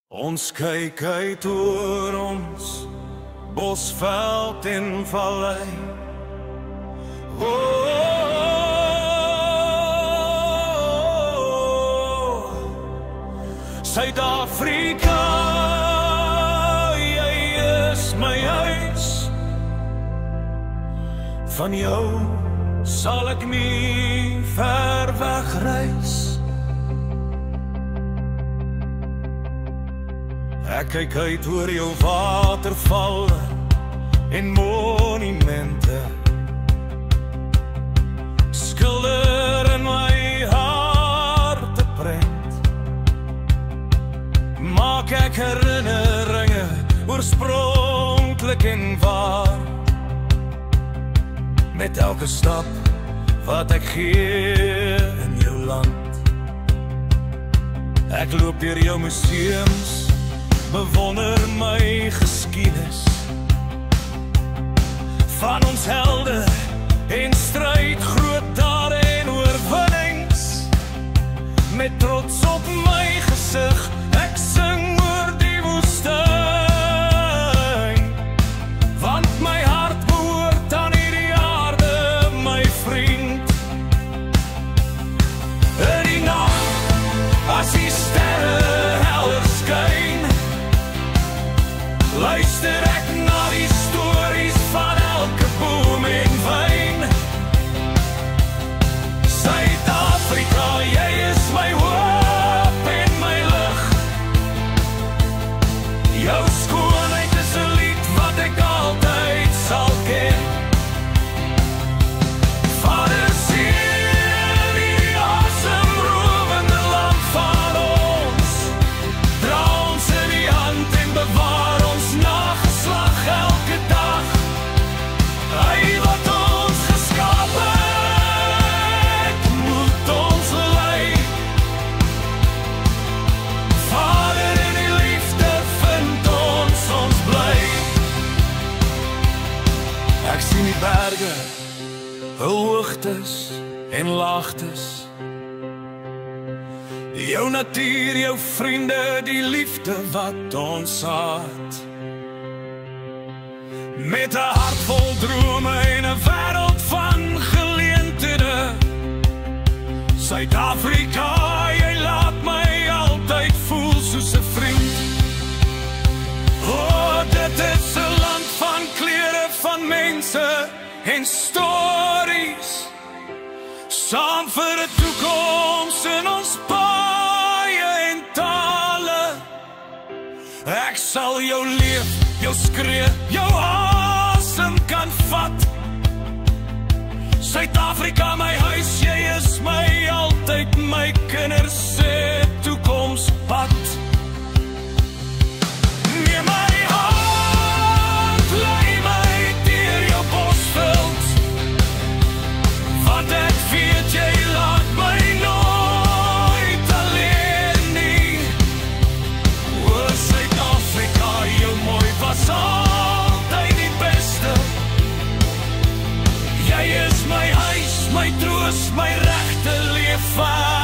Ons kyk uit oor ons bosveld en vallei. Suid-Afrika, jy is my huis. Van jou sal ek nie ver weg reis. Ek kyk uit oor jou watervalle en monumente. Skilder in my hart 'n prent. Maak ek herinneringe oorspronklik en waar. Met elke stap wat ek gee in jou land. Ek loop deur jou museums, bewonder my geskiedenis van ons helde en stryd, groot dade en oorwinnings. Met trots op my gesig, ek sing oor die woestyn, want my hart behoort aan hierdie aarde, my vriend. In die nag, as die sterre helder skyn, luister ek na die stories van elke boom en wyn. Suid-Afrika, jy is my hoop en my lig. Jou skoonheid is 'n lied wat ek altyd sal ken. Vader, sien die asemrowende land van ons. Dra ons in die hand en bewaar ons nageslag elke dag. Hy wat ons geskaap het, moet ons lei. Vader, in die liefde vind ons bly. Ek sien die berge, hul hoogtes en laagtes. Jou natuur, jou vriende, die liefde wat ons haat. Met 'n hart vol drome en 'n wêreld van geleenthede. Suid-Afrika, jy laat my altyd voel soos 'n vriend. Dit is 'n land van kleure, van mense en stories. Saam vir 'n toekoms in ons paaie en tale. Ek sal jou leef, jou skree, jou asem kan vat. Suid-Afrika, my huis, jy is my altyd, my kinders se toekomspad. Neem my hand, lei my deur jou bosveld, want ek weet jy laat my nooit alleen nie. O, Suid-Afrika, jou mooi was altyd die beste. Jy is my huis, my troos, my regte leefvaart.